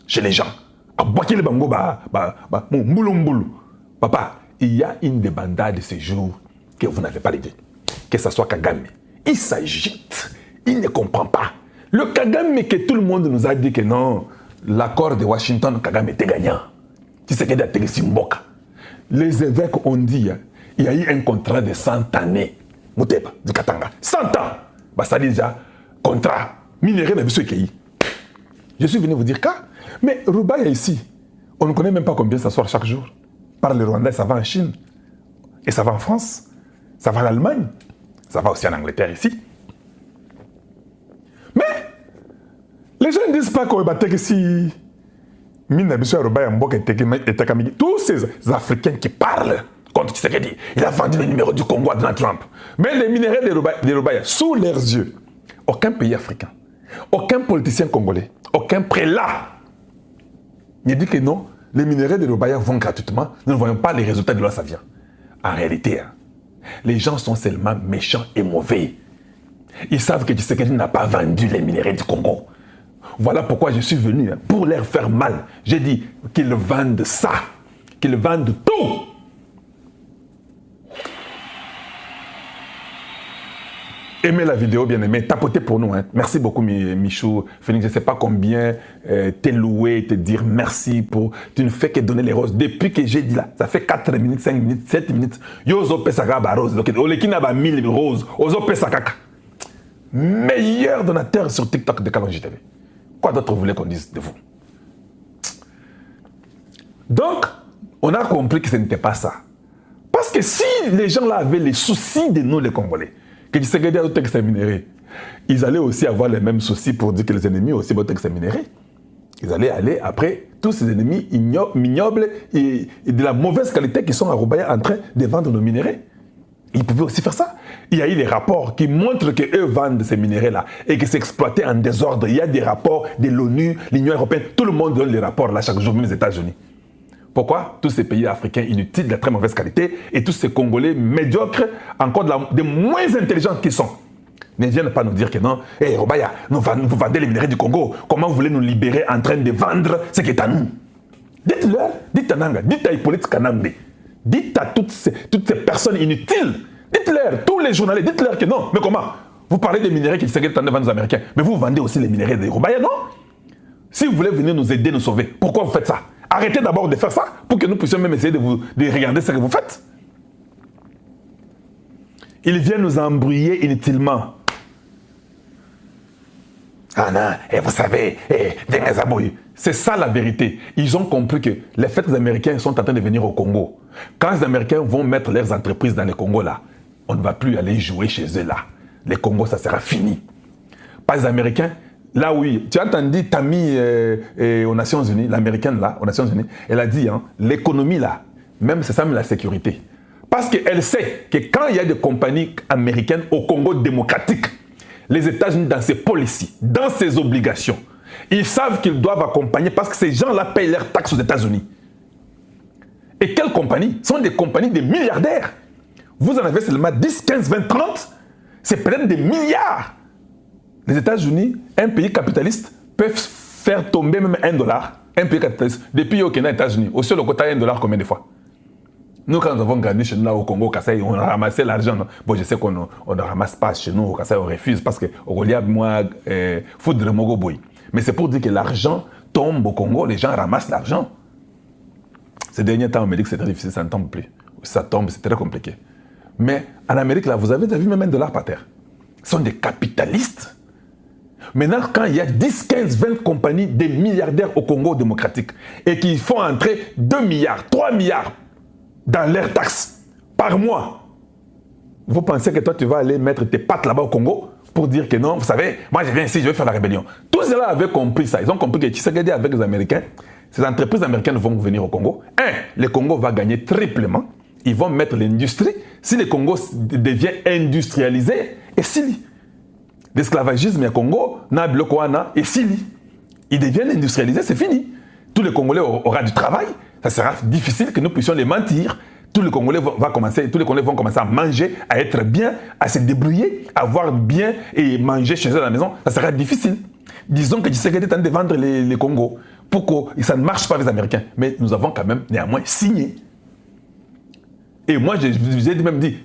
chez les gens. Papa, il y a une débandade de ces jours que vous n'avez pas l'idée. Que ce soit Kagame. Il s'agite. Il ne comprend pas. Le Kagame que tout le monde nous a dit que non, l'accord de Washington, Kagame était gagnant. Tshisekedi a été Mboka. Les évêques ont dit, il y a eu un contrat de 100 années. Mouteba, du Katanga. 100 ans. Bah, ça dit déjà, contrat. Minerai de Bissou-Kei. Je suis venu vous dire quoi? Mais Roubaïa ici, on ne connaît même pas combien ça sort chaque jour. Par le Rwanda, ça va en Chine. Et ça va en France. Ça va en Allemagne. Ça va aussi en Angleterre ici. Mais les gens ne disent pas qu'on va que si tous ces Africains qui parlent contre Tshisekedi, il a vendu le numéro du Congo à Donald Trump. Mais les minéraux des Roubaïa, sous leurs yeux, aucun pays africain, aucun politicien congolais, aucun prélat ne dit que non, les minéraux des Roubaïa vont gratuitement, nous ne voyons pas les résultats de là ça vient. En réalité, les gens sont seulement méchants et mauvais. Ils savent que Tshisekedi n'a pas vendu les minéraux du Congo. Voilà pourquoi je suis venu, pour leur faire mal. J'ai dit qu'ils vendent ça, qu'ils vendent tout. Aimez la vidéo, bien aimé, tapotez pour nous. Merci beaucoup, Michou. Phoenix, je ne sais pas combien t'es loué, te dire merci pour... Tu ne fais que donner les roses. Depuis que j'ai dit là, ça fait 4 minutes, 5 minutes, 7 minutes. Yozo pesaka ba rose. Olekina ba 1000 roses. Ozo pesaka. Meilleur donateur sur TikTok de Kalonji TV. Quoi d'autre vous voulez qu'on dise de vous? Donc, on a compris que ce n'était pas ça. Parce que si les gens là avaient les soucis de nous, les Congolais, que Tshisekedi a d'autres examinés, ils allaient aussi avoir les mêmes soucis pour dire que les ennemis aussi vont examiner. Ils allaient aller après tous ces ennemis ignobles et de la mauvaise qualité qui sont à Roubaïa en train de vendre nos minéraux. Ils pouvaient aussi faire ça. Il y a eu des rapports qui montrent qu'eux vendent ces minéraux-là et que c'est exploité en désordre. Il y a des rapports de l'ONU, l'Union européenne, tout le monde donne les rapports là chaque jour, même les États-Unis. Pourquoi? Tous ces pays africains inutiles, de très mauvaise qualité, et tous ces Congolais médiocres, encore des moins intelligents qu'ils sont, ne viennent pas nous dire que non, hey, Roubaïa, vous vendez les minéraux du Congo, comment vous voulez nous libérer en train de vendre ce qui est à nous? Dites-leur, dites à Nanga, dites à Hippolyte Kanambe, dites à toutes ces personnes inutiles, dites-leur, tous les journalistes, dites-leur que non, mais comment? Vous parlez des minéraux qui sont en train de vendre aux Américains, mais vous vendez aussi les minéraux de Roubaïa, non? Si vous voulez venir nous aider, nous sauver, pourquoi vous faites ça? Arrêtez d'abord de faire ça pour que nous puissions même essayer de regarder ce que vous faites. Ils viennent nous embrouiller inutilement. Ah non, et vous savez, c'est ça la vérité. Ils ont compris que les faits Américains sont en train de venir au Congo. Quand les Américains vont mettre leurs entreprises dans le Congo là, on ne va plus aller jouer chez eux là. Le Congo, ça sera fini. Pas les Américains. Là, oui, tu as entendu Tammy aux Nations Unies, l'américaine là, aux Nations Unies, elle a dit, hein, l'économie là, même c'est ça, mais la sécurité. Parce qu'elle sait que quand il y a des compagnies américaines au Congo démocratique, les États-Unis dans ses policies, dans ses obligations, ils savent qu'ils doivent accompagner parce que ces gens-là payent leurs taxes aux États-Unis. Et quelles compagnies? Ce sont des compagnies de milliardaires. Vous en avez seulement 10, 15, 20, 30, c'est peut-être des milliards. Les États-Unis, un pays capitaliste, peuvent faire tomber même $1. Un pays capitaliste. Depuis au Kenya, États-Unis, au seul côté $1 combien de fois? Nous, quand nous avons grandi chez nous, là, au Congo, au Kassai, on a ramassé l'argent. Bon, je sais qu'on ne ramasse pas chez nous, au Kassai, on refuse parce que au Goliath, moi, foudre mogo boy. Mais c'est pour dire que l'argent tombe au Congo, les gens ramassent l'argent. Ces derniers temps, on me dit que c'est très difficile, ça ne tombe plus. Ça tombe, c'est très compliqué. Mais en Amérique, là, vous avez vu même $1 par terre. Ce sont des capitalistes. Maintenant, quand il y a 10, 15, 20 compagnies des milliardaires au Congo démocratique et qui font entrer 2 milliards, 3 milliards dans leurs taxes par mois, vous pensez que toi, tu vas aller mettre tes pattes là-bas au Congo pour dire que non, vous savez, moi je viens ici, je vais faire la rébellion. Tous ceux-là avaient compris ça. Ils ont compris que Tshisekedi avec les Américains, ces entreprises américaines vont venir au Congo. Le Congo va gagner triplement. Ils vont mettre l'industrie. Si le Congo devient industrialisé, et si l'esclavagisme au Congo, et s'il devient industrialisé, c'est fini. Tous les Congolais auront du travail. Ça sera difficile que nous puissions les mentir. Tous les Congolais vont commencer à manger, à être bien, à se débrouiller, à avoir bien et manger chez eux à la maison. Ça sera difficile. Disons que Tshisekedi est en train de vendre les Congo pour que ça ne marche pas avec les Américains. Mais nous avons quand même néanmoins signé. Et moi, j'ai même dit,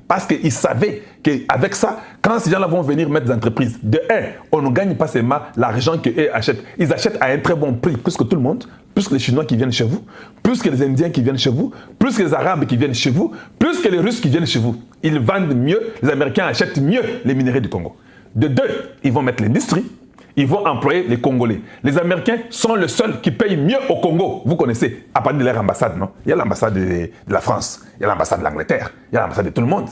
parce qu'ils savaient qu'avec ça, quand ces gens-là vont venir mettre des entreprises, de un, on ne gagne pas seulement l'argent qu'eux achètent. Ils achètent à un très bon prix, plus que tout le monde, plus que les Chinois qui viennent chez vous, plus que les Indiens qui viennent chez vous, plus que les Arabes qui viennent chez vous, plus que les Russes qui viennent chez vous. Ils vendent mieux, les Américains achètent mieux les minerais du Congo. De deux, ils vont mettre l'industrie. Ils vont employer les Congolais. Les Américains sont les seuls qui payent mieux au Congo. Vous connaissez, à partir de leur ambassade, non? Il y a l'ambassade de la France, il y a l'ambassade de l'Angleterre, il y a l'ambassade de tout le monde.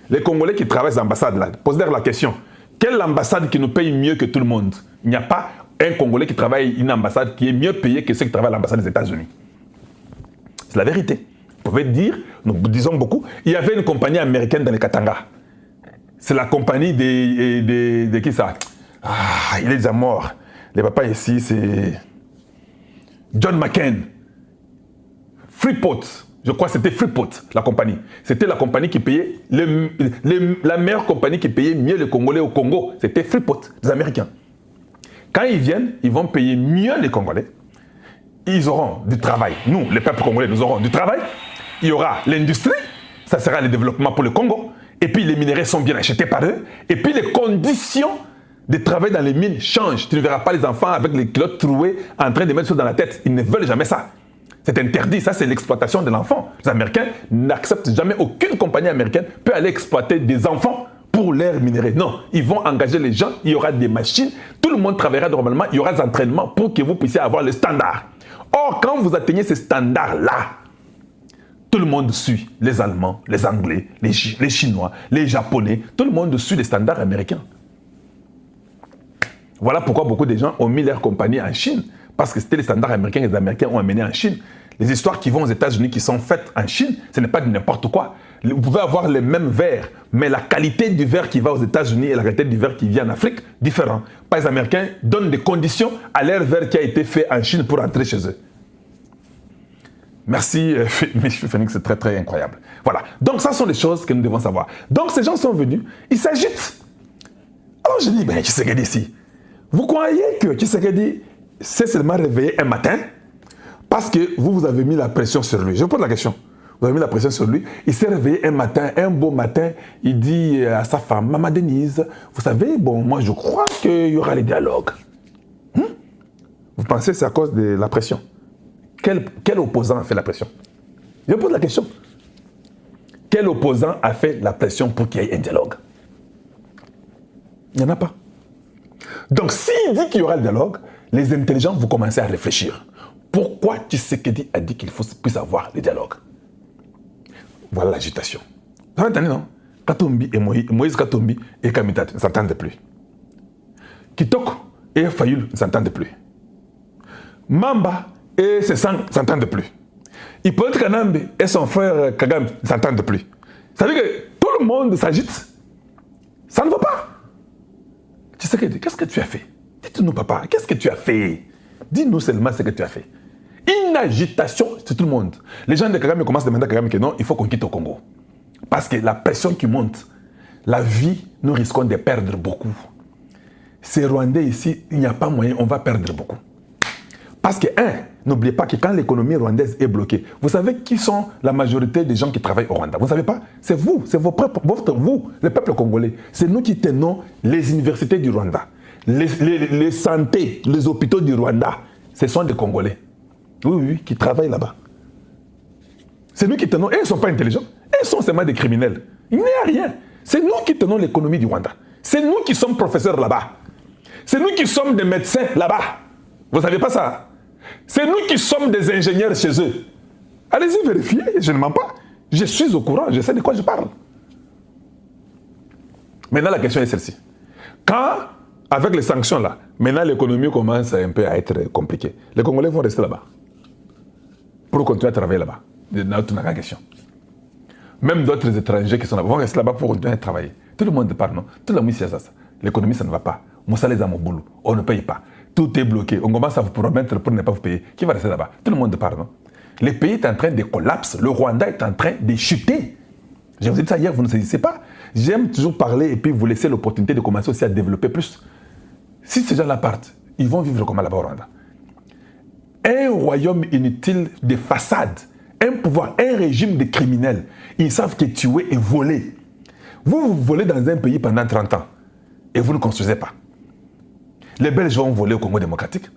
Les Congolais qui travaillent à l'ambassade, là, posez-leur la question. Quelle ambassade qui nous paye mieux que tout le monde? Il n'y a pas un Congolais qui travaille une ambassade qui est mieux payé que ceux qui travaillent à l'ambassade des États-Unis. C'est la vérité. Vous pouvez dire, nous disons beaucoup, il y avait une compagnie américaine dans les Katanga. C'est la compagnie de qui ça? Ah, il est déjà mort. Les papas ici, c'est John McCain. Freeport, je crois que c'était Freeport, la compagnie. C'était la compagnie qui payait, la meilleure compagnie qui payait mieux les Congolais au Congo. C'était Freeport, les Américains. Quand ils viennent, ils vont payer mieux les Congolais. Ils auront du travail. Nous, les peuples congolais, nous aurons du travail. Il y aura l'industrie. Ça sera le développement pour le Congo. Et puis les minerais sont bien achetés par eux. Et puis les conditions de travail dans les mines changent. Tu ne verras pas les enfants avec les culottes trouées en train de mettre ça dans la tête. Ils ne veulent jamais ça. C'est interdit. Ça, c'est l'exploitation de l'enfant. Les Américains n'acceptent jamais, aucune compagnie américaine peut aller exploiter des enfants pour leurs minerais. Non, ils vont engager les gens, il y aura des machines, tout le monde travaillera normalement, il y aura des entraînements pour que vous puissiez avoir le standard. Or, quand vous atteignez ces standards-là, tout le monde suit. Les Allemands, les Anglais, les Chinois, les Japonais, tout le monde suit les standards américains. Voilà pourquoi beaucoup de gens ont mis leur compagnie en Chine. Parce que c'était les standards américains que les Américains ont amenés en Chine. Les histoires qui vont aux États-Unis, qui sont faites en Chine, ce n'est pas de n'importe quoi. Vous pouvez avoir les mêmes verres, mais la qualité du verre qui va aux États-Unis et la qualité du verre qui vient en Afrique, différent. Les Américains donnent des conditions à leur verre qui a été fait en Chine pour entrer chez eux. Merci, M. Phoenix, c'est très très incroyable. Voilà. Donc ça sont les choses que nous devons savoir. Donc ces gens sont venus, ils s'agitent. Alors je dis, ben Tshisekedi ici. Vous croyez que Tshisekedi s'est seulement réveillé un matin parce que vous avez mis la pression sur lui? Je vous pose la question. Vous avez mis la pression sur lui. Il s'est réveillé un matin, un beau matin. Il dit à sa femme, Maman Denise, vous savez, bon, moi je crois qu'il y aura les dialogues. Vous pensez que c'est à cause de la pression? Quel opposant a fait la pression? Je vous pose la question. Quel opposant a fait la pression pour qu'il y ait un dialogue? Il n'y en a pas. Donc, s'il dit qu'il y aura le dialogue, les intelligents vont commencer à réfléchir. Pourquoi Tshisekedi a dit qu'il puisse avoir le dialogue? Voilà l'agitation. Vous avez entendu, non? Katumbi et Moïse Katumbi et Kamitat ne s'entendent plus. Kitoko et Fayoul ne s'entendent plus. Mamba et ses sangs ne s'entendent plus. Hippolyte Kanambe et son frère Kagame ne s'entendent plus. Ça veut dire que tout le monde s'agite. Ça ne va pas. Tshisekedi, qu'est-ce que tu as fait? Dites-nous, papa, qu'est-ce que tu as fait? Dis-nous seulement ce que tu as fait. Une agitation, c'est tout le monde. Les gens de Kagame commencent à demander à Kagame que non, il faut qu'on quitte au Congo. Parce que la pression qui monte, la vie, nous risquons de perdre beaucoup. Ces Rwandais ici, il n'y a pas moyen, on va perdre beaucoup. Parce que, n'oubliez pas que quand l'économie rwandaise est bloquée, vous savez qui sont la majorité des gens qui travaillent au Rwanda? Vous ne savez pas? C'est vous, c'est vous, le peuple congolais. C'est nous qui tenons les universités du Rwanda, les santé, les hôpitaux du Rwanda. Ce sont des Congolais. Oui, qui travaillent là-bas. C'est nous qui tenons, et ils ne sont pas intelligents, ils sont seulement des criminels. Il n'y a rien. C'est nous qui tenons l'économie du Rwanda. C'est nous qui sommes professeurs là-bas. C'est nous qui sommes des médecins là-bas. Vous ne savez pas ça? C'est nous qui sommes des ingénieurs chez eux. Allez-y vérifier, je ne mens pas. Je suis au courant, je sais de quoi je parle. Maintenant, la question est celle-ci. Quand, avec les sanctions là, maintenant l'économie commence un peu à être compliquée, les Congolais vont rester là-bas. Pour continuer à travailler là-bas. C'est une question. Même d'autres étrangers qui sont là-bas vont rester là-bas pour continuer à travailler. Tout le monde parle, non? Tout le monde sait ça. L'économie, ça ne va pas. Moussa les a mon boulot. On ne paye pas. Tout est bloqué. On commence à vous promettre pour ne pas vous payer. Qui va rester là-bas? Tout le monde parle, non? Le pays est en train de collapser. Le Rwanda est en train de chuter. Je vous ai dit ça hier, vous ne saisissez pas. J'aime toujours parler et puis vous laisser l'opportunité de commencer aussi à développer plus. Si ces gens-là partent, ils vont vivre comment là-bas au Rwanda? un royaume inutile de façade, un pouvoir, un régime de criminels. Ils savent que tuer et voler. Vous volez dans un pays pendant 30 ans et vous ne construisez pas. Les Belges ont volé au Congo démocratique.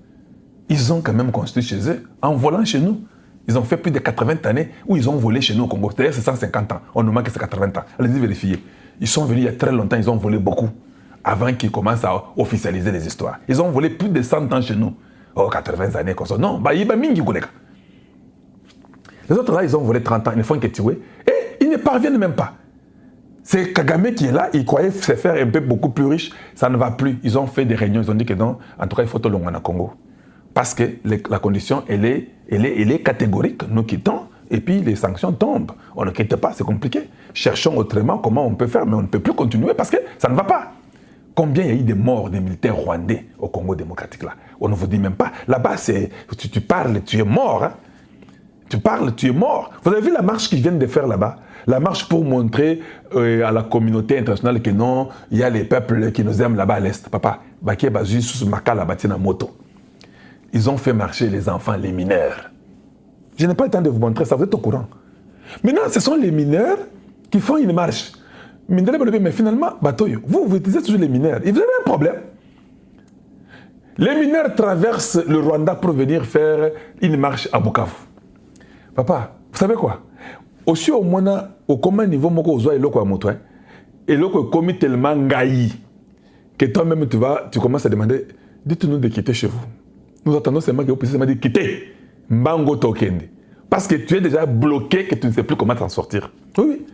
Ils ont quand même construit chez eux en volant chez nous. Ils ont fait plus de 80 années où ils ont volé chez nous au Congo. D'ailleurs, c'est 150 ans. On nous manque que c'est 80 ans. Allez-y vérifier. Ils sont venus il y a très longtemps, ils ont volé beaucoup avant qu'ils commencent à officialiser les histoires. Ils ont volé plus de 100 ans chez nous. Oh, 80 années comme ça. Non, bah, il y a mingi. Les autres là, ils ont volé 30 ans, ils ne font que tuer. Et ils ne parviennent même pas. C'est Kagame qui est là, il croyait se faire un peu beaucoup plus riche. Ça ne va plus. Ils ont fait des réunions, ils ont dit que non, en tout cas, il faut tout le monde au Congo. Parce que la condition, elle est catégorique. Nous quittons et puis les sanctions tombent. On ne quitte pas, c'est compliqué. Cherchons autrement comment on peut faire, mais on ne peut plus continuer parce que ça ne va pas. Combien il y a eu de morts des militaires rwandais au Congo démocratique là? On ne vous dit même pas. Là-bas, tu parles, tu es mort. Hein? Tu parles, tu es mort. Vous avez vu la marche qu'ils viennent de faire là-bas? La marche pour montrer à la communauté internationale que non, il y a les peuples qui nous aiment là-bas à l'Est. Papa, Baké Bazu, sous Makala, Batina Moto. Ils ont fait marcher les enfants, les mineurs. Je n'ai pas le temps de vous montrer ça, vous êtes au courant. Maintenant, ce sont les mineurs qui font une marche. Mais finalement, vous utilisez toujours les mineurs. Et vous avez un problème. Les mineurs traversent le Rwanda pour venir faire une marche à Bukavu. Papa, vous savez quoi? Aussi au moins, au commun niveau, et l'autre commis tellement gaï que toi-même tu commences à demander, dites-nous de quitter chez vous. Nous attendons seulement que vous puissiez dire quitter. Mbango tokende. Parce que tu es déjà bloqué, que tu ne sais plus comment t'en sortir. Oui.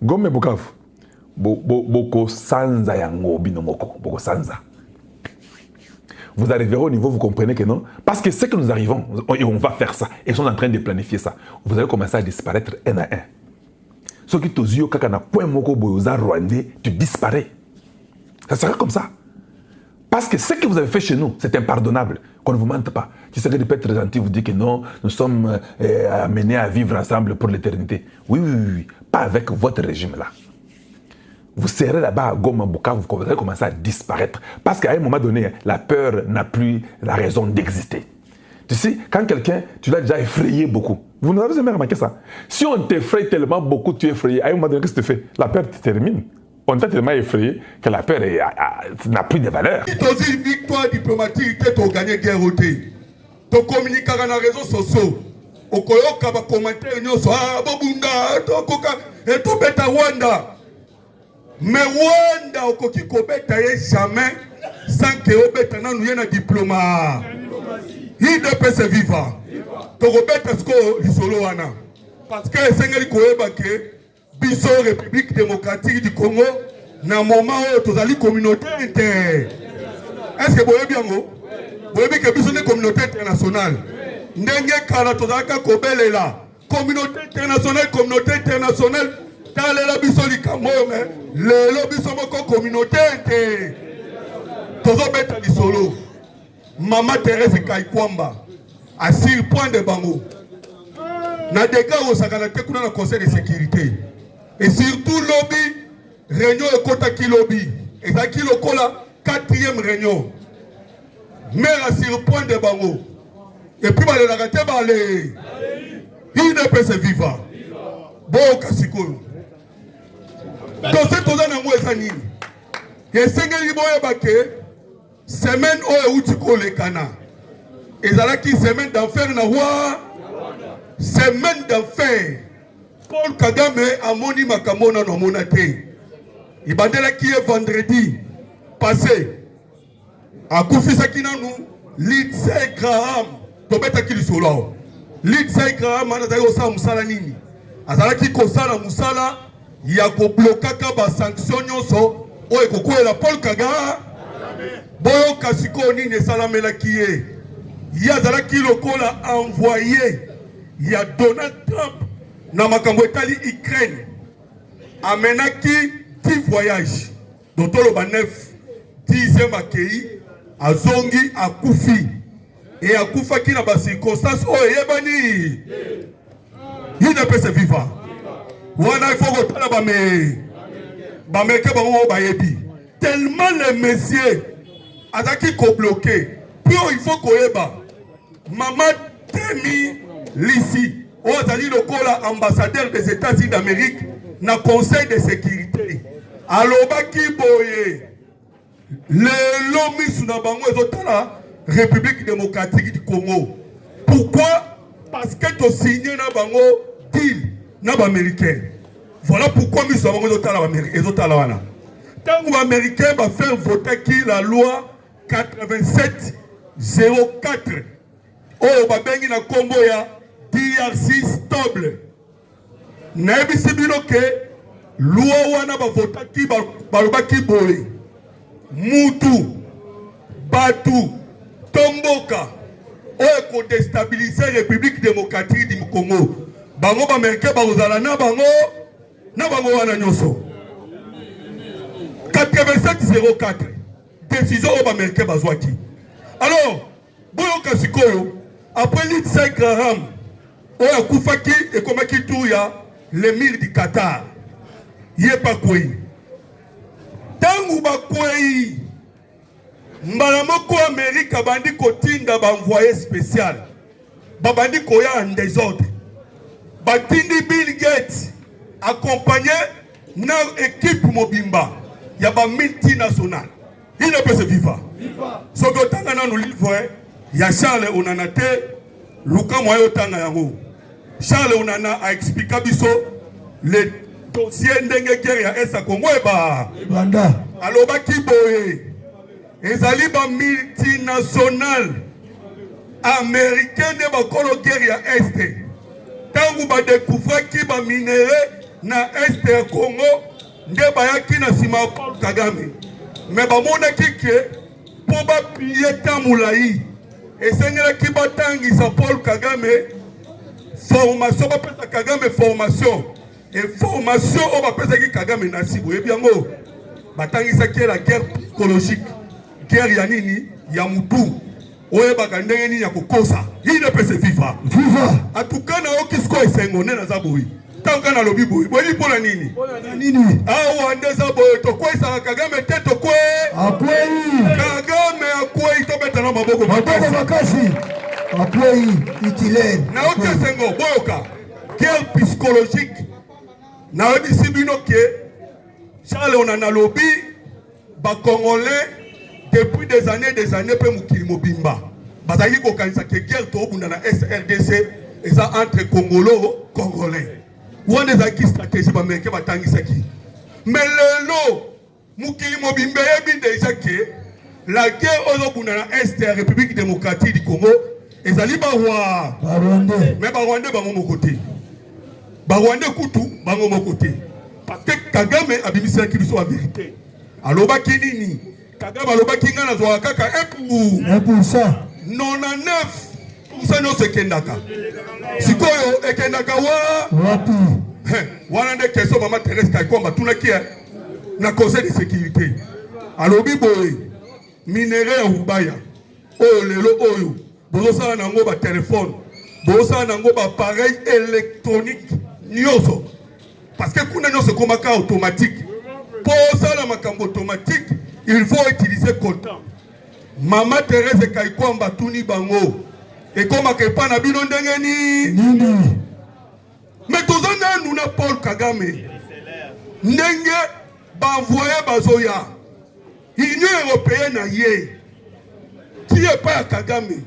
Gome Bukavu. Boko sanza yango binomoko. Boko sanza. Vous arriverez au niveau, vous comprenez que non. Parce que c'est que nous arrivons, et on va faire ça. Et ils sont en train de planifier ça. Vous allez commencer à disparaître un à un. Ce qui te dit, quand on a point moko boyoza rwandais, tu disparais. Ça sera comme ça. Parce que ce que vous avez fait chez nous, c'est impardonnable. Qu'on ne vous mente pas. Tu sais que de être gentil, vous dit que non, nous sommes amenés à vivre ensemble pour l'éternité. Oui, pas avec votre régime-là. Vous serez là-bas à Goma, Bukavu, vous allez commencer à disparaître. Parce qu'à un moment donné, la peur n'a plus la raison d'exister. Tu sais, quand quelqu'un, tu l'as déjà effrayé beaucoup. Vous n'avez jamais remarqué ça. Si on t'effraie tellement beaucoup, tu es effrayé. À un moment donné, qu'est-ce que tu fais? La peur te termine. On t'a tellement effrayé que la peur n'a plus de valeur. Si tu as une victoire diplomatique, tu as gagné guerre. Tu communiques dans les réseaux sociaux. Tu as des commentaires, et tout est à Rwanda. Mais Rwanda, tu ne jamais sans que tu aies un diplôme. Il peut se vivre. Tu as parce que les Seigneurs que Biso République démocratique du Congo, dans un moment où tu as une communauté inter. Est-ce que vous voyez bien? Vous voyez que Biso est une communauté internationale. Ndenge kala to zaka kobele la. Communauté internationale. Talela Biso likambo mais le Biso moko communauté inter. Tozo beta di solo. Maman Thérèse Kaikwamba assure point de bango. Na dégâts au sakanate kuna na conseil de sécurité. Et surtout lobby, réunion et Kotaki lobby. Et ça qui le cola, 4e réunion. Mère sur point de bango. Et puis la raté balé. Il ne peut se vivre. Bon kasiko. Donc c'est tout ça dans moi ça ni. Et Seigneur Iboye Baké, semaine où tu colles kana. Et ça là qui semaine d'enfer na roi. Semaine d'enfer. Paul Kagame a moni makamona no monate. Ibandela qui est vendredi passé. A Koufisa Kinanu, Lindsey Graham, Tobeta Kilisolo. Lindsey Graham, Anazayo Sa Musala Nini. Azala qui Kosala Musala, Yako blokaka ba sanction nyonso, Oye Koko la Paul Kagame. Boyo Kasiko Nini Salamela qui est. Yazala qui lokola envoyé. Il y a Donald Trump. Na makambo etali Ukraine amenaki 10 voyages dont le 10e accueilli a zongi a Koufi et a Koufa qui n'a pas circonstance oh yebani il ne peut se vivre wana il faut que tala ba ke bango ba yebi tellement les messieurs azaki ko bloqué puis il faut ko yeba Mama Temi Lissi, Ozali Lokola, ambassadeur des États-Unis d'Amérique, na Conseil de sécurité. Alobaki Boye, le lomi sous Nabango ezotala République démocratique du Congo. Pourquoi? Parce que tu as signé Nabango deal Naba américain. Voilà pourquoi nous avons ezotala wana. Tant que les Américains vont faire voter qui la loi 87-04. Oh, babengi na kombo ya DRC stable. Naebisi bino ke loi wana ba voter ki balobaki boye. Mutu, Batu, Tomboka, oyo ko déstabiliser République démocratique du Congo. Bango ba Américain ba ozala na bango wana nyoso. 87-04. Décision au Américain bazwaki. Alors, boyoka sikoyo, après Lindsey Graham, oyo kufaki et komaki touya l'émir du Qatar. Yepa kwei. Tangu bakwei, mbala moko Amérique bandi kotinda ba envoyé spécial. Babandi koya en désordre. Batindi Bill Gates accompagné na équipe mobimba. Il y a des multinationales. Il ne peut se vivre. Ce que tu as dans le livre, il y a Charles Onanate, Luka Moyo Tanga Yango. Charles Onana a expliqué le dossier d'Enge Guerre et sa Congo. Alors, Bakiboye, les alibas multinationales américaines de Bakolo Guerre Est. Tant que vous découvrez qui va minérer na Est Congo, nde bayaki na sima Paul Kagame. Mais bamonaki ke po bapie tamulayi esengelaki batangisa Paul Kagame formation, bapesa Kagame formation et formation oyo bapesaki Kagame na sibo yebi yango batangisaki la guerre psychologique, guerre ya nini ya mutu oyebaka ndenge nini ya kokosa ine pese viva atukana okisko esengone na zaboyi tanka na lobi boyi boyi pona nini awa ndeza boyi tokwesa Kagame te tokwe akwei Kagame akwei tobeta na maboko makasi akwei itilene na okesengo boyoka guerre psychologique na odisi bino ke Charles Onana lobi ba Congolais depuis des années pe mukili mobimba bazaki kokanisa ke guerre to bunda na SRDC eza entre Congolais One is a stratégie ba meke batangisaki. Mais lelo mukili mobimbe yebi déjà que la guerre ozobuna na Est de la République démocratique du Congo ezali ba Rwandais. Mais ba Rwandais bango mokote. Ba Rwandais kutu bango mokote. Parce que Kagame abimisa ki biso la vérité. Alobaki nini? Kagame alobaki ngana zo kaka 1%. 99% no sekendaka. Sikoyo ekendaka wapi? Wana nde keso mama Thérèse Kaikwamba tunaki na conseil de sécurité. Alobi boye minéraux ya Ubaya. Oyo lelo oyo bozosala nango ba téléphone, bozosala nango ba appareil électronique nyoso. Parce que kuna nyoso komaka automatique. Pour ça la makambo automatique, il faut utiliser comptant. Mama Thérèse Kaikwamba tuni bango. Et comme à Kepa na bino ndenge ni mais tozana nous na Paul Kagame ndenge ba envoyé bazoya Union européenne na ye qui est pas Kagame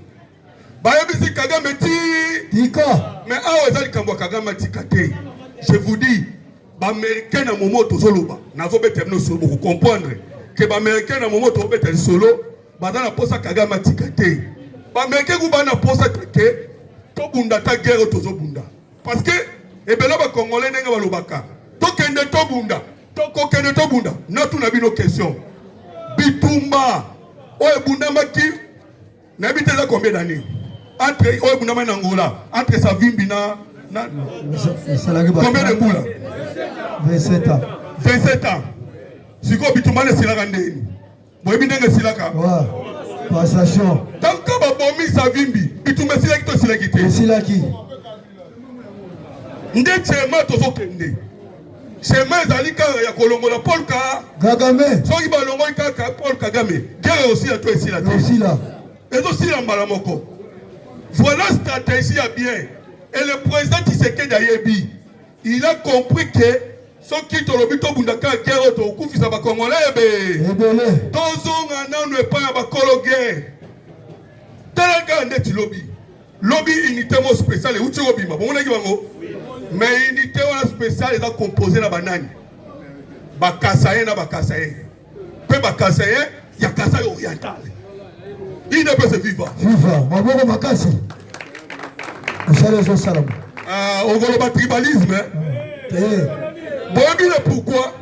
ba yebisi Kagame tika mais awa ezali kambo Kagame tikate. Je vous dis ba américain na momo tozoloba nazo betemno solo vous comprendre que ba américain na momo to betel solo ba na posa Kagame tikate. Américain ou bana posa que to bunda ta guerre tozo bunda parce que e bela ba congolais nenga balobaka to kende to bunda to ko kende to bunda na tu na bino question bitumba o e bunda maki na biteza combien d'années entre o e bunda na Angola entre Savimbi na combien de boula 27 ans 27 ans siko bitumba na silaka ndeni boye bindenga silaka passation. Tant que babomi Savimbi, bitumba silaki to silaki te. Silaki. Nde chema tozo kende. Chema ezali ka ya kolongola Paul Kagame. Soki balongola ka Paul Kagame. Guerre aussi à toi ici là. Aussi là. Ezo sila mbala moko. Voilà la stratégie à bien. Et le président Tshisekedi Ayebi, il a compris que ceux qui ont le but de la guerre, ils sont congolais. Tous ont pas guerre. Tel lobby. Lobby unité spéciale. Mais unité spéciale est composée de banane. Bakasaye na bakasaye. Peu bakasaye, il y a Kasaye oriental. Il ne peut se vivre. Viva, Maboko Makasi. Vous savez ce salam. On voit le tribalisme. Boyebi le pourquoi?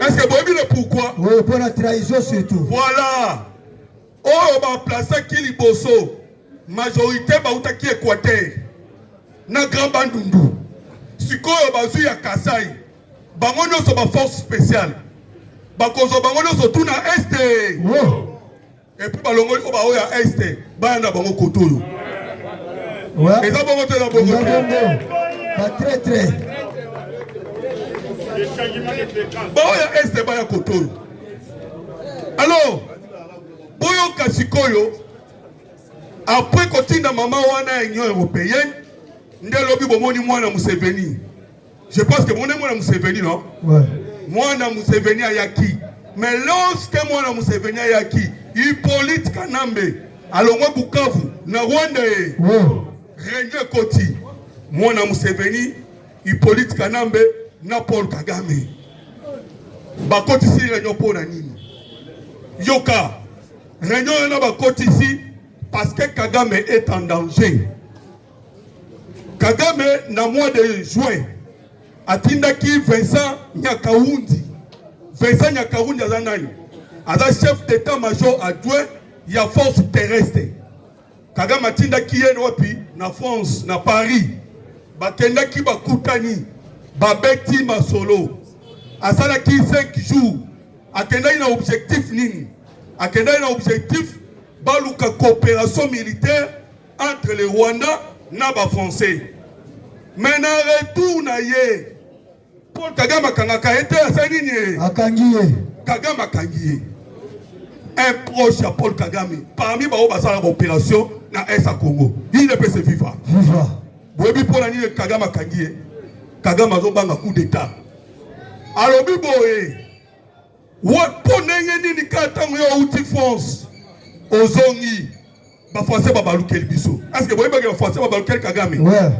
Est-ce que Boyebi le pourquoi? Oui, pour la trahison surtout. Voilà. Oh, on va placer Kili Bosso. Majorité Baouta qui Équateur. Na Grand Bandundu. Sikoyo Bazu ya Kasaye. Bangono so ba force spéciale. Bakozo bangono so tout na Est. Et puis balongo oba oya Est. Ba na bango Kotolo. Ouais. Et ça bango te na bango. Pas très très. Ba oya Est ba ya Kotolo. Alors, boyo kasikoyo après kotinda mama wana Union européenne, ndelobi bomoni mwana Museveni. Je pense que mon nom est Museveni, non? Ouais. Moi, je suis Museveni Ayaki. Mais lorsque moi, je suis Museveni Ayaki, Hippolyte Kanambe, alors moi, Bukavu, na Rwanda, René Koti, moi, je suis Museveni, Hippolyte Kanambe, na Paul Kagame. Bakoti si Réunion pour Nani. Yoka, Réunion na Bakoti ici parce que Kagame est en danger. Kagame, na mois de juin, atindaki Vincent Nyakaundi. Vincent Nyakaundi azanani. Aza chef d'état-major adjoint ya force terrestre. Kagame atindaki yeno wapi na France, na Paris. Bakendaki bakutani. Babeti masolo. Asalaki 5 jours. Akendaki na objectif nini? Akendaki na objectif baluka coopération militaire entre le Rwanda na ba français. Mais na retour na ye Paul Kagame kangaka ete asanini Akangiye. Kagame akangiye. Un proche à Paul Kagame parmi ba obasala opération na Est Congo. Il ne peut se vivre. Viva. Boyebi Paul ani Kagame akangiye. Kagame azobanga coup d'état. Alobi boye. Wa ponenge nini katango yo uti France. Ozongi ba français ba balukeli biso. Est-ce que boyebi ba français ba balukeli Kagame? Ouais.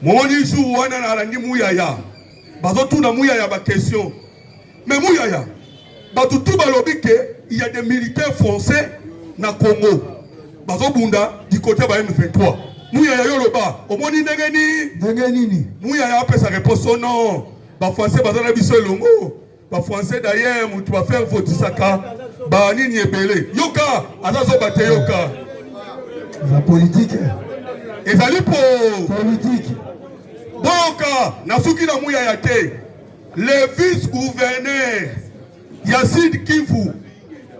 Moni jour wana na alandi Mouyaya. Bazo tout na Mouyaya ba question. Mais Mouyaya, bazo tout balobi que il y a des militaires français na Congo. Bazo bunda du côté ba M23. Mouyaya yo loba, omoni ndenge ni? Ndenge nini? Mouyaya apesa sa réponse non. Ba français bazo na biso longo. Ba français d'ailleurs, tu vas faire votisaka. Ba nini ebele. Yoka, azazo bate yoka. La politique. Ezali pour Politique. Boka, Nasuki na Mouyaya te. Le vice-gouverneur Yacine Kivu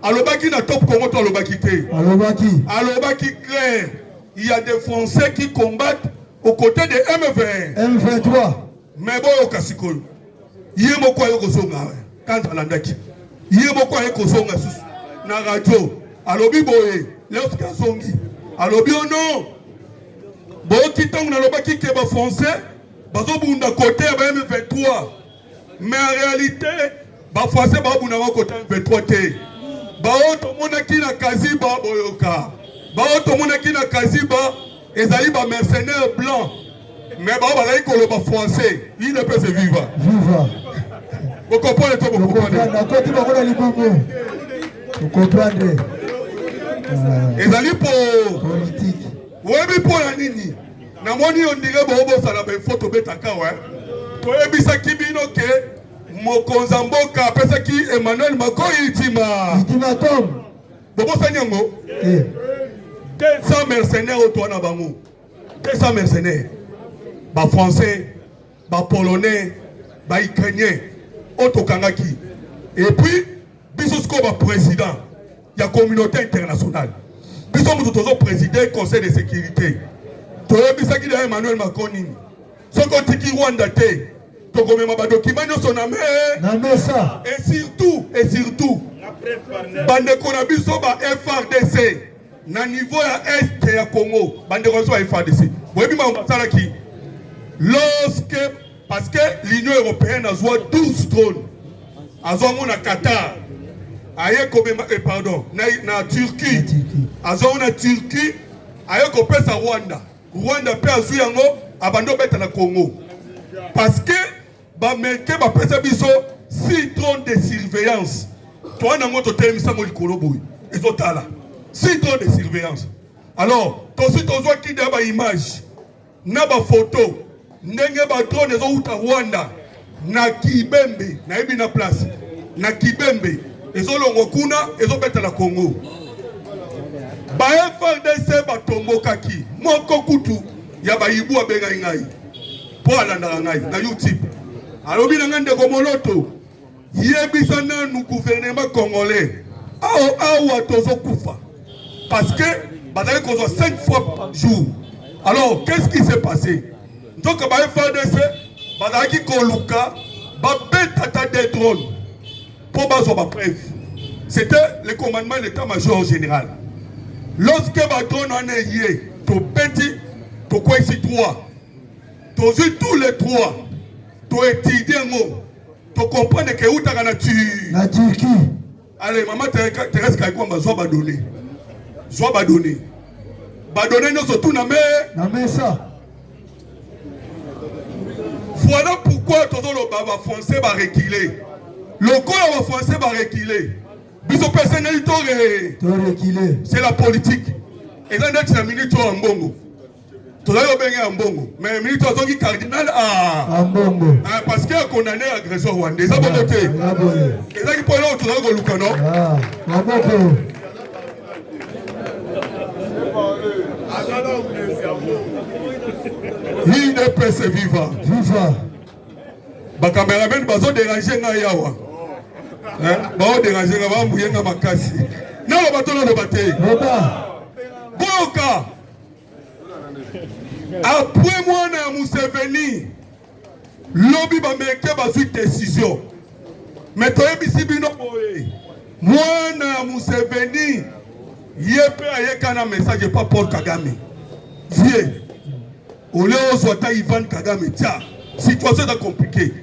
alobaki na top Congo to alobaki te. Alobaki clair. Il y a des Français qui combattent aux côtés de M20. M23. Mais boyo kasiko. Yé moko ayo kozonga. Quand alandaki. Yé moko ayo kozonga susu. Na radio. Alobi boye. Lorsque zongi. Alobi oh non. Boyo kitong na lobaki ke ba Français. Bazo bunda côté ba M23. Mais en réalité, ba Français ba bunda côté M23 te. Ba oto mona ki na Kaziba boyoka. Ba oto mona ki na Kaziba ezali ba mercenaires blancs. Mais ba ba lai ko le ba Français, il ne peut se vivre. Viva. Vous comprenez tout, vous comprenez. Vous comprenez. Ezali pour Politique. webi pour la nini. Na moni on dirait bobo sala be photo betaka wa. To ebisa kibino ke mokonza mboka pesa ki Emmanuel Macron itima. Ultimatum. Bobo sanyango. 200 mercenaires autour na bango. 200 mercenaires. Ba français, ba polonais, ba ukrainien autokangaki. Et puis biso sko ba président ya communauté internationale. Biso mutu tozo président conseil de sécurité. Toyebisa ki da Emmanuel Macron nini. Soko tiki Rwanda te. Tokomema ba document nyonso na mesa. Et surtout bande ko na biso ba FRDC. na niveau ya est ya Congo bandeko so ba FARDC boyebi ma qui lorsque parce que l'Union européenne a joué 12 drones azongo na Qatar aye kobema pardon na Turquie azongo na Turquie aye kopesa Rwanda pe azu yango abando beta na Congo parce que ba meke ba pesa biso 6 drones de surveillance toi na ngoto telemisa mo likolo boy ezotala 6 drones de surveillance alors tosi tozwa ki da ba image na ba photo ndenge ba drone ezo uta Rwanda na Kibembe na yebi na place na Kibembe ezolongo kuna ezobeta na Congo ba FARDC batombokaki moko kutu ya bayibu abenga ngai po alanda ngai na YouTube alobi na ngande ko moloto yebisa nanu gouvernement congolais awa tozokufa parce que bazali kozwa 5 fois par jour. Alors qu'est-ce qui s'est passé? Donc ba FARDC bazali koluka ba betata des drones pour bazwa ba preuve. C'était le commandement de l'état-major général. Lorsque ba drone en est yé to petit to quoi ici 3 to tous les 3 to étudier ngo to comprendre que utaka na Turquie. Allez maman Thérèse Kaikwamba zo ba donner. Zo ba donner. Ba donner nous surtout na mais ça. Voilà pourquoi tout le baba français va reculer. Le corps français va reculer. Biso personnalité reculer. C'est la politique. Et là notre minute en bongo. Tout là bien en bongo. Mais minute en qui cardinal en bongo. Parce qu'il a condamné l'agression rwandaise. Ça va voter. Et là qui peut là tout là go lukano. Il ne peut se vivre. Ba cameraman bazo déranger nga yawa. Ba déranger nga ba mbuyenga makasi. Na ba bato na bate. Boka. Après moi na Museveni. Lobby ba meke ba suite décision. Mais toi bisi bino boye. Moi na Museveni. Yepe ayekana message pas Paul Kagame. Vieux. Ole ozwata Ivan Kagame tia. Situation est compliquée.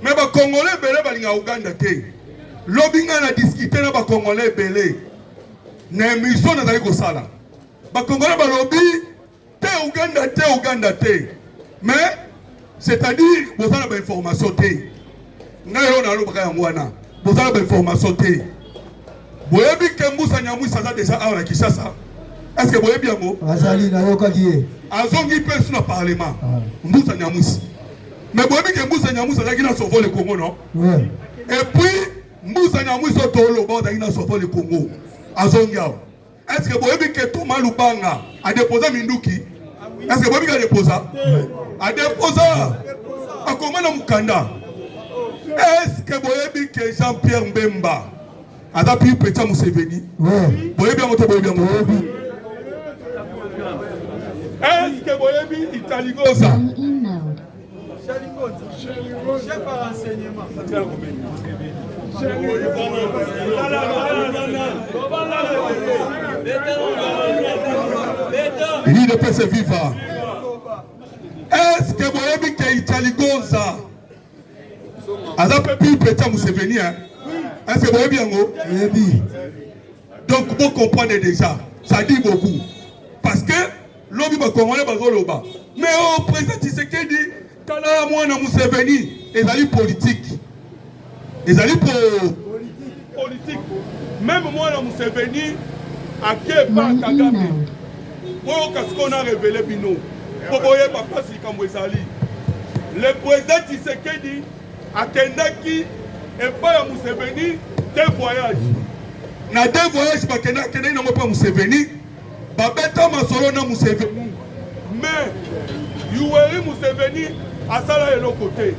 Mais les Congolais belé balinga Uganda te. Lobinga na discuter na ba Congolais belé. Na émission na zali ko sala. Ba Congolais ba lobby te Uganda te. Mais c'est-à-dire vous avez ba information te. Na yo na lobaka ya mwana. Vous avez ba information te. Boyebi Kembusa Nyamusa za déjà à la Kinshasa. Est-ce que boyebi yango? Azali na yoka kié. Azongi pe sur le parlement. Mbusa Nyamusa. Mais boyebi Kembusa Nyamusa za kina sauver le Congo non? Ouais. Et puis Mbusa Nyamusa tolo ba za kina sauver le Congo. Azongi. Est-ce que boyebi ke Thomas Lubanga a déposé Minduki? Est-ce que boyebi a déposé? A déposé. A comment na Mukanda? Est-ce que boyebi ke Jean-Pierre Mbemba a pu péter Museveni? Oui. Boyebi a moto boyebi a moto. Est-ce que boyebi Italigosa? Chef par renseignement. Il ne peut se vivre. Est-ce que boyebi ke Italigosa a pu péter Museveni? Est-ce que vous avez bien dit? Donc vous comprenez déjà, ça dit beaucoup. Parce que l'homme va comprendre le bas. Mais au président Tshisekedi, quand on a Museveni, ils allaient politique. Ils allaient politique. Même moi, on a Museveni, à Kepa Kagame. Pour qu'est-ce qu'on a révélé Bino. Pour voyez papa si comme vous allez. Le président Tshisekedi a Kendaki. Et pas à Museveni, 2 voyages. Na 2 voyages, Bakena n'a pas Museveni. Babeta Masolo na Museveni. Mais, Yoweri Museveni, à ça là, l'autre côté.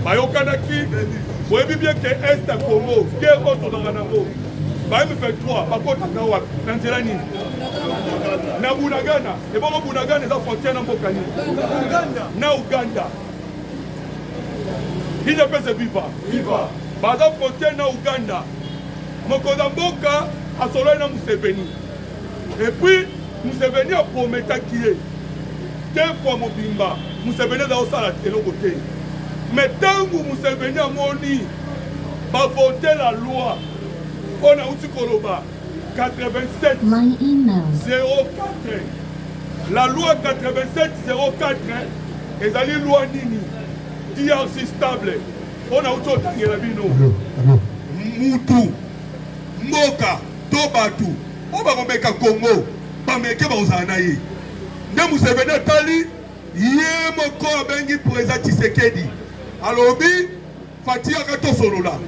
Bayokanaki, vous voyez bien que Est à Congo, guerre contre le Ranango. Bayem fait 3, Bakota Kawa, Nantelani. Na Bunagana, et bon, Bunagana est la frontière dans Bokani. Na Uganda. Il ne peut se vivre. Bada frontière na Uganda. Mokozamboka a solo na Museveni. Et puis, Museveni a promis qui est. Quelle fois Mobimba, Museveni a aussi la télé côté. Mais tant que Museveni a moni, va voter la loi. On a aussi Koloba 87 04. La loi 87 04 est la loi Nini. DRC stable. On a aussi Otangi la bino. Moutou, Moka, Tobatu, on va remettre Congo, Bameke Bauzanaye. Nde Museveni atali, yé moko abengi président Tshisekedi. Alors, Fatia Kato Solola.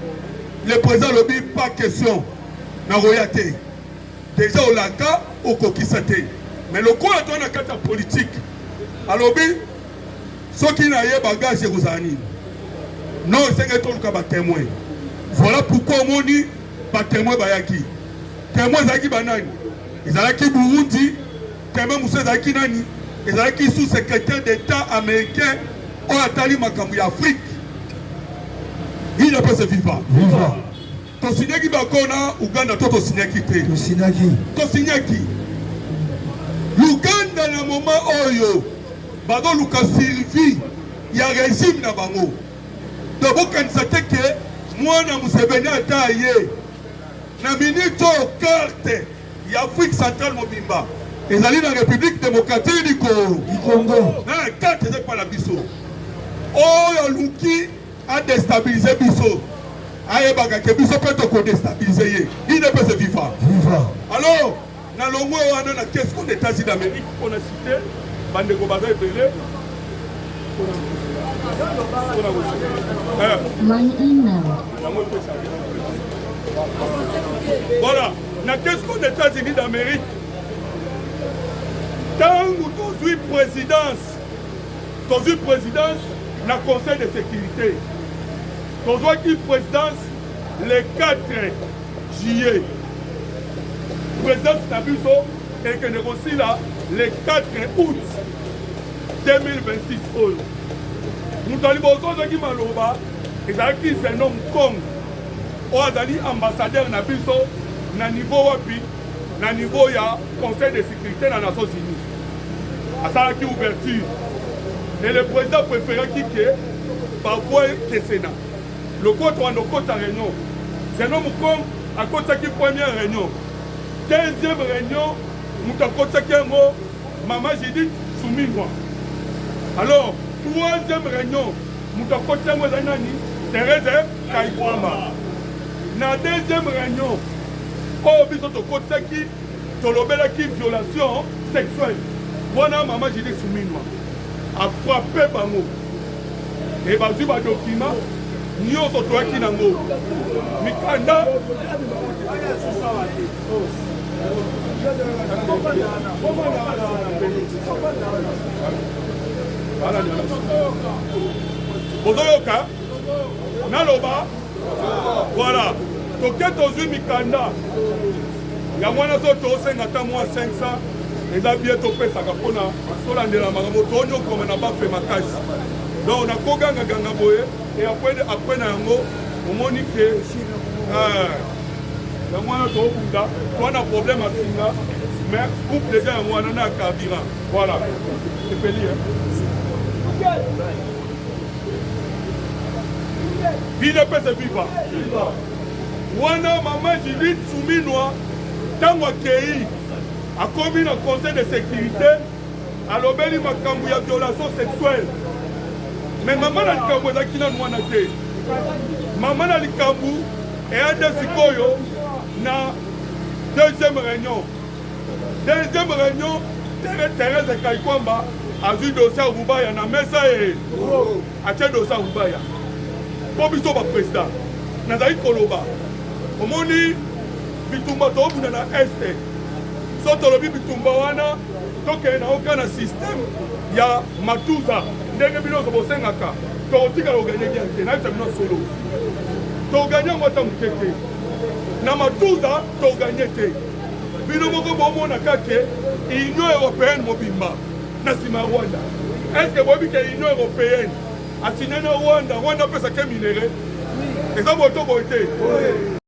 Le président lobi pas question na royauté. Déjà au laka au kokisate. Mais le quoi doit na kata politique. Alors ceux qui n'a pas bagage Rosani. Non, c'est que tout le cas témoin. Voilà pourquoi on dit pas témoin bayaki. Témoin zaki banani. Ils allaient qui Burundi, témoin Moussa zaki nani. Ils allaient qui sous-secrétaire d'État américain au Atali Makambu Afrique. Il n'a pas ce vivant. Vivant. Tu signes qui va Ouganda, toi tu signes qui t'es. Tu signes qui? Tu signes qui? L'Ouganda, dans le moment où Bado Luka Sylvie, il y a un régime dans Bango. D'abord, quand c'était que moi, je Museveni à tailler. Na minute au carte, il y a Afrique centrale Mobimba. Ils allaient dans la République démocratique du Congo. Dans la carte, c'est pas la biso. Oh, Luki a déstabilisé biso. Aye bagake biso peut te déstabiliser. Il ne peut se vivre. Alors, dans le mois où on a qu'est-ce qu'on est États-Unis d'Amérique, on a cité Bandeko Bazay Pelé. Voilà, dans qu'est-ce qu'on est États-Unis d'Amérique. Tant que tu es présidence, dans le Conseil de sécurité. Tu dois qu'il présidence le 4 juillet. Présidence Nabuso et que négocie là le 4 août 2026. Nous avons besoin de Maloba et qui se nomme comme ambassadeur Nabuso na niveau wapi na niveau ya Conseil de sécurité dans les Nations Unies. À ça qui ouverture. Et le président préféré qui est par voie du Sénat. Le côté où on a réunion. C'est un homme comme à côté qui première réunion. Deuxième réunion, nous avons côté qui est Maman Judith Soumingwa. Alors, troisième réunion, nous avons côté qui est Thérèse Kaïkwama. Dans la deuxième réunion, nous avons côté qui est violation sexuelle. Voilà Maman Judith Soumingwa. A frappé bango et bazu ba document nyoso toaki nango mikanda bozoyoka naloba voilà toke tozwi mikanda ya mwana so tosenga ta mwa 500 eza bien topesaka mpona tolandela makambo tooni okoma na bafe makasi donc nakogangaganga boye e apres na yango omoni ke yango wana toobunda toana problème asinga mais couple deja yango wana na carburant voilà epeli bide mpe se viva wana mama Judith Suminwa ntango akei akomi na conseil de sécurité alobeli makambo ya violation sexuelle mais mama na likambo ezalaki nanu wana te mama na likambo eyade sikoyo na deuxième réunion Thérèse Kaïkwamba azwi dossier ya Rubaya na mesa ye atie dossier ya Rubaya mpo biso baprésident nazali koloba omoni bitumba toobunda na este so tolobi bitumba wana tokende na oka na système ya matuza ndenge bino bosengaka tokotikala oganye bien te nayebisa bino solo toganye yango ata moke te na matuza toganye te bino moko bomona kake union européenne mobimba na nsima ya Rwanda. Est-ce que boyebi ke union européenne asigne na Rwanda apesaka minere eza boto boye te